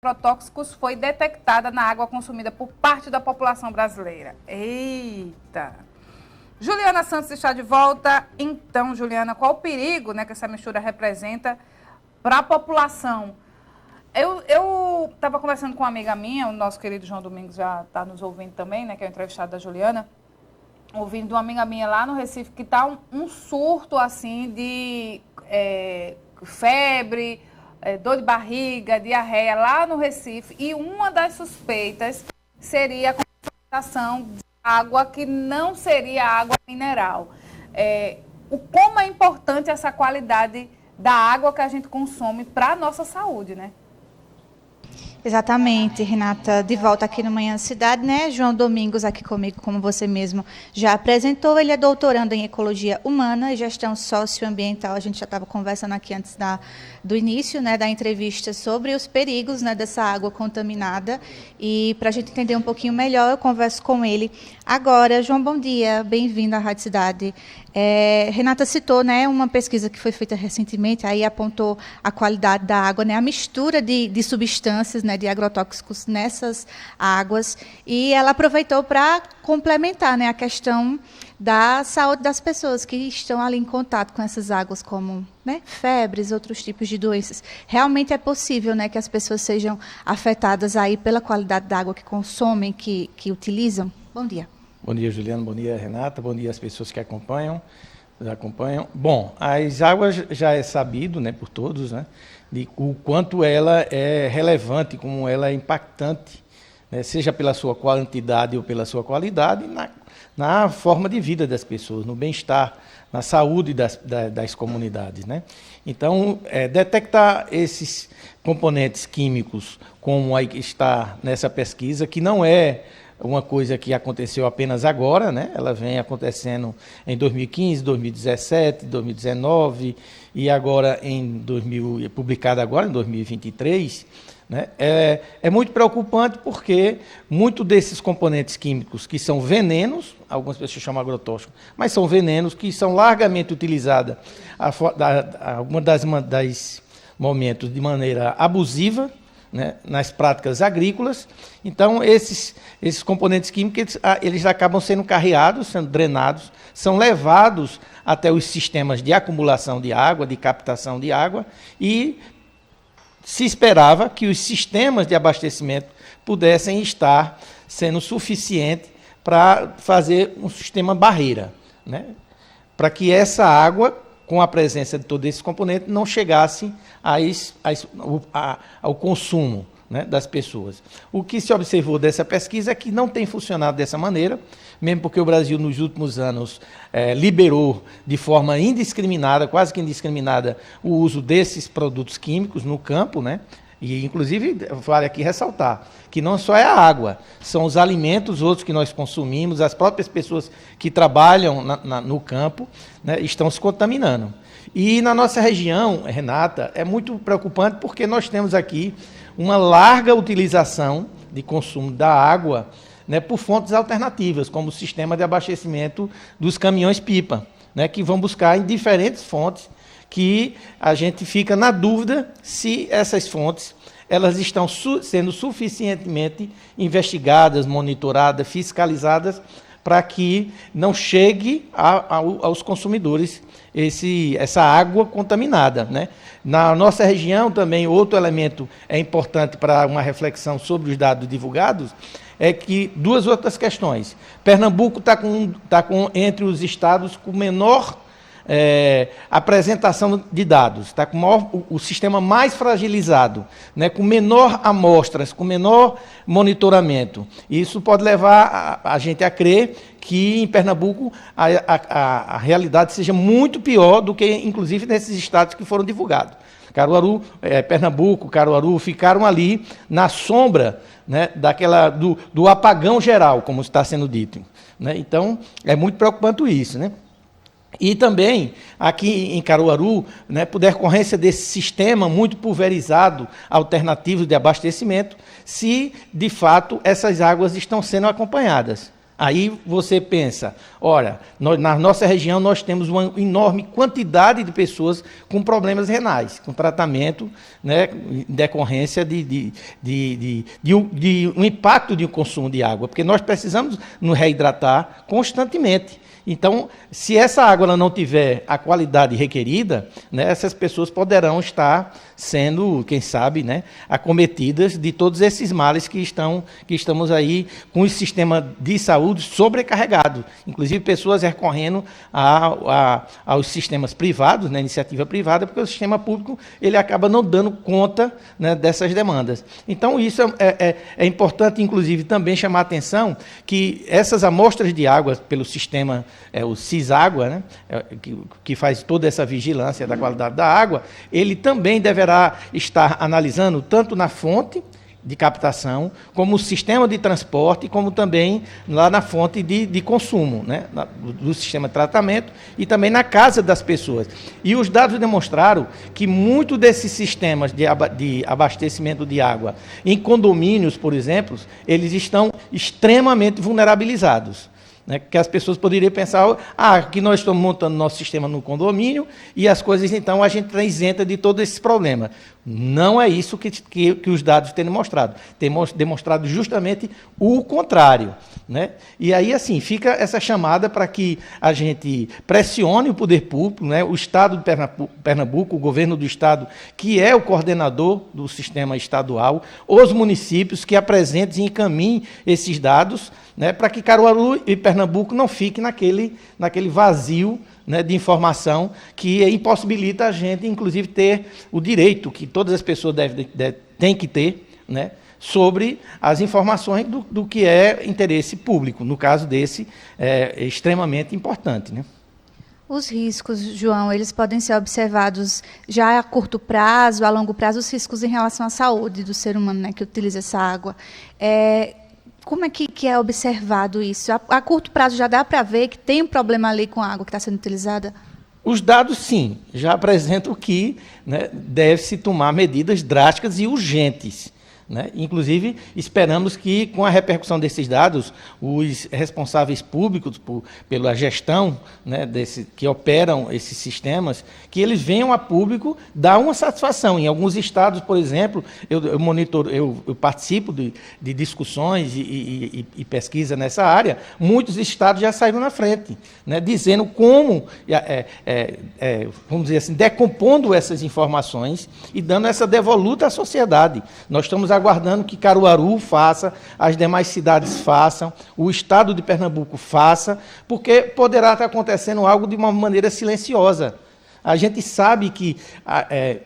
agrotóxicos foi detectada na água consumida por parte da população brasileira. Eita! Juliana Santos está de volta. Então, Juliana, qual o perigo, né, que essa mistura representa para a população? Eu estava conversando com uma amiga minha, o nosso querido João Domingos já está nos ouvindo também, né, que é o entrevistado da Juliana, ouvindo uma amiga minha lá no Recife que está um surto assim de febre, dor de barriga, diarreia lá no Recife, e uma das suspeitas seria a concentração de água que não seria água mineral. Como é importante essa qualidade da água que a gente consome para a nossa saúde, né? Exatamente, Renata, de volta aqui no Manhã Cidade, né? João Domingos aqui comigo, como você mesmo já apresentou, ele é doutorando em Ecologia Humana e Gestão Socioambiental. A gente já estava conversando aqui antes do início, né, da entrevista sobre os perigos, né, dessa água contaminada, e para a gente entender um pouquinho melhor, eu converso com ele agora. João, bom dia, bem-vindo à Rádio Cidade. Renata citou, né, uma pesquisa que foi feita recentemente, aí apontou a qualidade da água, né, a mistura de substâncias, né, de agrotóxicos nessas águas, e ela aproveitou para complementar, né, a questão da saúde das pessoas que estão ali em contato com essas águas, como, né, febres, outros tipos de doenças. Realmente é possível, né, que as pessoas sejam afetadas aí pela qualidade da água que consomem, que utilizam? Bom dia. Bom dia, Juliano. Bom dia, Renata. Bom dia às pessoas que acompanham. Bom, as águas já é sabido, né, por todos, né, de o quanto ela é relevante, como ela é impactante, né, seja pela sua quantidade ou pela sua qualidade, na forma de vida das pessoas, no bem-estar, na saúde das comunidades, né? Então, detectar esses componentes químicos, como aí está nessa pesquisa, que não é uma coisa que aconteceu apenas agora, né? Ela vem acontecendo em 2015, 2017, 2019 e agora publicada agora em 2023, né? É muito preocupante porque muito desses componentes químicos que são venenos, algumas pessoas chamam agrotóxicos, mas são venenos que são largamente utilizados algumas das momentos de maneira abusiva, né, nas práticas agrícolas. Então, esses componentes químicos, eles acabam sendo carreados, sendo drenados, são levados até os sistemas de acumulação de água, de captação de água, e se esperava que os sistemas de abastecimento pudessem estar sendo suficientes para fazer um sistema barreira, né, para que essa água, com a presença de todos esses componentes, não chegasse ao consumo, né, das pessoas. O que se observou dessa pesquisa é que não tem funcionado dessa maneira, mesmo porque o Brasil, nos últimos anos, liberou de forma indiscriminada, quase que indiscriminada, o uso desses produtos químicos no campo, né? E, inclusive, vale aqui ressaltar que não só é a água, são os alimentos, outros que nós consumimos, as próprias pessoas que trabalham no campo, né, estão se contaminando. E na nossa região, Renata, é muito preocupante porque nós temos aqui uma larga utilização de consumo da água, né, por fontes alternativas, como o sistema de abastecimento dos caminhões-pipa, né, que vão buscar em diferentes fontes, que a gente fica na dúvida se essas fontes elas estão sendo suficientemente investigadas, monitoradas, fiscalizadas, para que não chegue aos consumidores essa água contaminada, né? Na nossa região também, outro elemento importante para uma reflexão sobre os dados divulgados é que duas outras questões. Pernambuco está entre os estados com menor apresentação de dados, está com o sistema mais fragilizado, né, com menor amostras, com menor monitoramento. Isso pode levar a gente a crer que em Pernambuco a realidade seja muito pior do que, inclusive, nesses estados que foram divulgados. Caruaru, Pernambuco, Caruaru ficaram ali na sombra, né, do apagão geral, como está sendo dito, né? Então, é muito preocupante isso, né? E também, aqui em Caruaru, né, por decorrência desse sistema muito pulverizado, alternativo de abastecimento, se, de fato, essas águas estão sendo acompanhadas. Aí você pensa, olha, na nossa região nós temos uma enorme quantidade de pessoas com problemas renais, com tratamento, né, em decorrência de um impacto de um consumo de água, porque nós precisamos nos reidratar constantemente. Então, se essa água ela não tiver a qualidade requerida, né, essas pessoas poderão estar sendo, quem sabe, né, acometidas de todos esses males que estamos aí com o sistema de saúde sobrecarregado. Inclusive, pessoas recorrendo aos sistemas privados, né, iniciativa privada, porque o sistema público ele acaba não dando conta, né, dessas demandas. Então, isso é importante, inclusive, também chamar a atenção que essas amostras de água pelo sistema, o CISÁgua, né, que faz toda essa vigilância da qualidade da água, ele também deverá estar analisando tanto na fonte de captação, como o sistema de transporte, como também lá na fonte de consumo, né, do sistema de tratamento e também na casa das pessoas. E os dados demonstraram que muitos desses sistemas de abastecimento de água em condomínios, por exemplo, eles estão extremamente vulnerabilizados. Né, que as pessoas poderiam pensar, que nós estamos montando nosso sistema no condomínio e as coisas, então, a gente está isenta de todos esses problemas. Não é isso que os dados têm demonstrado. Tem demonstrado justamente o contrário. Né? E aí, assim, fica essa chamada para que a gente pressione o poder público, né? O Estado de Pernambuco, o governo do Estado, que é o coordenador do sistema estadual, os municípios que apresentem e encaminhem esses dados, né, para que Caruaru e Pernambuco não fiquem naquele vazio, né, de informação que impossibilita a gente, inclusive, ter o direito que todas as pessoas têm que ter, né, sobre as informações do que é interesse público. No caso desse, é extremamente importante. Né? Os riscos, João, eles podem ser observados já a curto prazo, a longo prazo, os riscos em relação à saúde do ser humano, né, que utiliza essa água. Como é que é observado isso? A curto prazo já dá para ver que tem um problema ali com a água que está sendo utilizada? Os dados, sim, já apresentam que, né, deve-se tomar medidas drásticas e urgentes. Né? Inclusive, esperamos que, com a repercussão desses dados, os responsáveis públicos pela gestão, né, que operam esses sistemas, que eles venham a público dar uma satisfação. Em alguns estados, por exemplo, eu participo de discussões e pesquisa nessa área, muitos estados já saíram na frente, né, dizendo como, vamos dizer assim, decompondo essas informações e dando essa devoluta à sociedade. Nós estamos aguardando que Caruaru faça, as demais cidades façam, o Estado de Pernambuco faça, porque poderá estar acontecendo algo de uma maneira silenciosa. A gente sabe que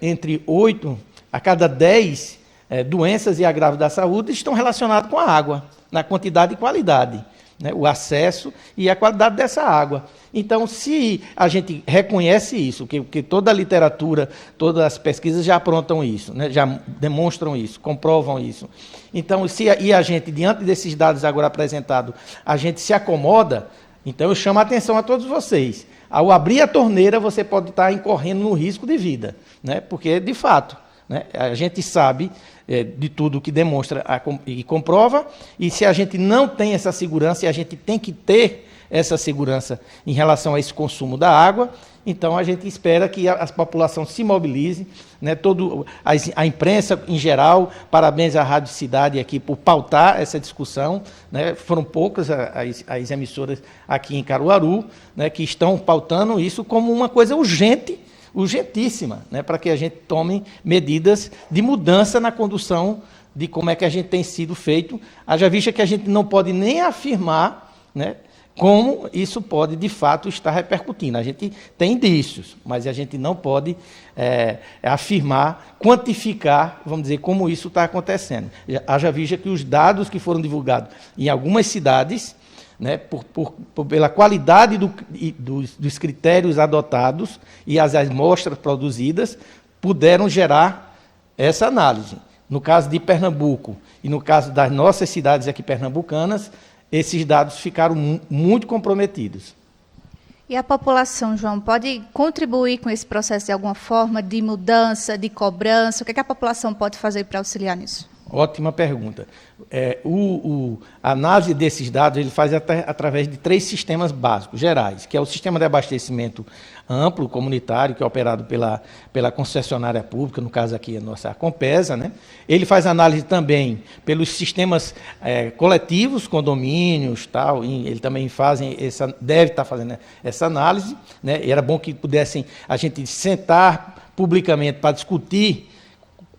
entre 8 a cada 10 doenças e agravos da saúde estão relacionados com a água, na quantidade e qualidade, né, o acesso e a qualidade dessa água. Então, se a gente reconhece isso, que toda a literatura, todas as pesquisas já aprontam isso, né, já demonstram isso, comprovam isso. Então, e a gente, diante desses dados agora apresentados, a gente se acomoda, então eu chamo a atenção a todos vocês. Ao abrir a torneira, você pode estar incorrendo no risco de vida, né, porque, de fato, né, a gente sabe de tudo que demonstra e comprova, e se a gente não tem essa segurança, e a gente tem que ter essa segurança em relação a esse consumo da água, então a gente espera que a população se mobilize, né, a imprensa em geral, parabéns à Rádio Cidade aqui por pautar essa discussão, né, foram poucas as emissoras aqui em Caruaru, né, que estão pautando isso como uma coisa urgentíssima, né, para que a gente tome medidas de mudança na condução de como é que a gente tem sido feito, haja vista que a gente não pode nem afirmar, né, como isso pode, de fato, estar repercutindo. A gente tem indícios, mas a gente não pode afirmar, quantificar, vamos dizer, como isso está acontecendo. Haja vista que os dados que foram divulgados em algumas cidades, né, pela qualidade dos critérios adotados e as amostras produzidas, puderam gerar essa análise. No caso de Pernambuco e no caso das nossas cidades aqui pernambucanas, esses dados ficaram muito comprometidos. E a população, João, pode contribuir com esse processo de alguma forma, de mudança, de cobrança? O que a população pode fazer para auxiliar nisso? Ótima pergunta. A análise desses dados ele faz através de 3 sistemas básicos, gerais, que é o sistema de abastecimento amplo, comunitário, que é operado pela concessionária pública, no caso aqui a nossa Compesa, né? Ele faz análise também pelos sistemas coletivos, condomínios, tal, e ele também deve estar fazendo essa análise, né? E era bom que pudessem a gente sentar publicamente para discutir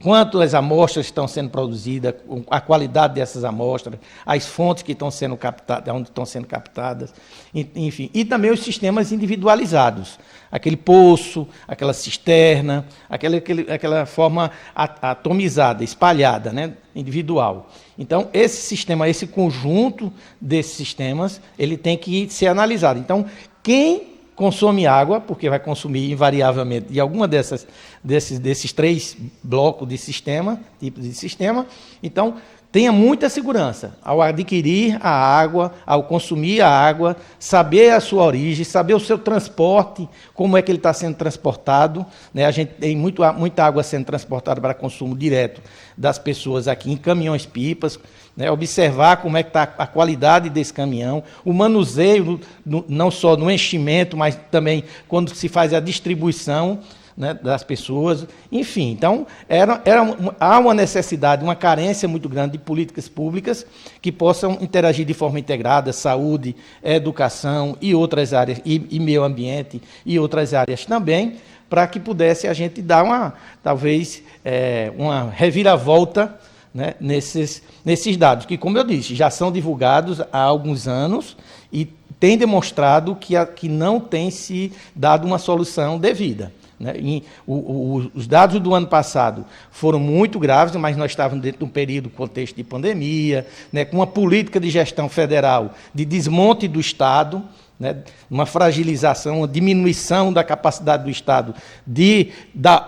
quantas amostras estão sendo produzidas, a qualidade dessas amostras, as fontes que estão sendo captadas, onde estão sendo captadas, enfim. E também os sistemas individualizados, aquele poço, aquela cisterna, aquela forma atomizada, espalhada, né, individual. Então, esse sistema, esse conjunto desses sistemas, ele tem que ser analisado. Então, quem consome água, porque vai consumir invariavelmente de alguma desses 3 blocos de sistema, tipos de sistema. Então, tenha muita segurança ao adquirir a água, ao consumir a água, saber a sua origem, saber o seu transporte, como é que ele está sendo transportado, né? A gente tem muita água sendo transportada para consumo direto das pessoas aqui em caminhões-pipas, né? Observar como é que está a qualidade desse caminhão, o manuseio, não só no enchimento, mas também quando se faz a distribuição, né, das pessoas, enfim. Então, há uma necessidade, uma carência muito grande de políticas públicas que possam interagir de forma integrada, saúde, educação e outras áreas, e meio ambiente e outras áreas também, para que pudesse a gente dar talvez uma reviravolta, né, nesses dados, que, como eu disse, já são divulgados há alguns anos e tem demonstrado que não tem se dado uma solução devida. Né? Os dados do ano passado foram muito graves, mas nós estávamos dentro de um período, contexto de pandemia, né, com uma política de gestão federal de desmonte do Estado, né, uma fragilização, uma diminuição da capacidade do Estado de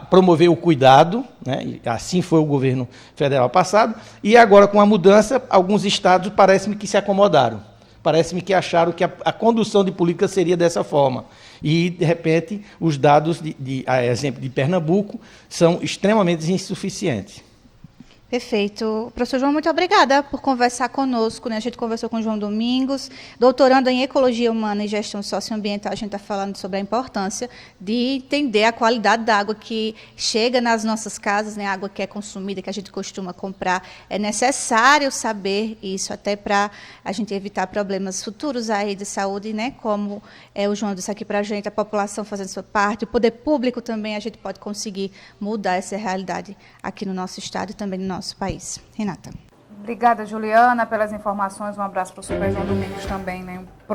promover o cuidado, né, assim foi o governo federal passado, e agora com a mudança, alguns estados parece-me que se acomodaram. Parece-me que acharam que a condução de política seria dessa forma. E, de repente, os dados, a exemplo de Pernambuco, são extremamente insuficientes. Perfeito. Professor João, muito obrigada por conversar conosco, né? A gente conversou com o João Domingos, doutorando em Ecologia Humana e Gestão Socioambiental. A gente está falando sobre a importância de entender a qualidade da água que chega nas nossas casas, né? A água que é consumida, que a gente costuma comprar. É necessário saber isso, até para a gente evitar problemas futuros aí de saúde, né? Como o João disse aqui para a gente, a população fazendo sua parte, o poder público também, a gente pode conseguir mudar essa realidade aqui no nosso estado e também no nosso país. Renata. Obrigada, Juliana, pelas informações. Um abraço para o Super João Domingos também, né? Um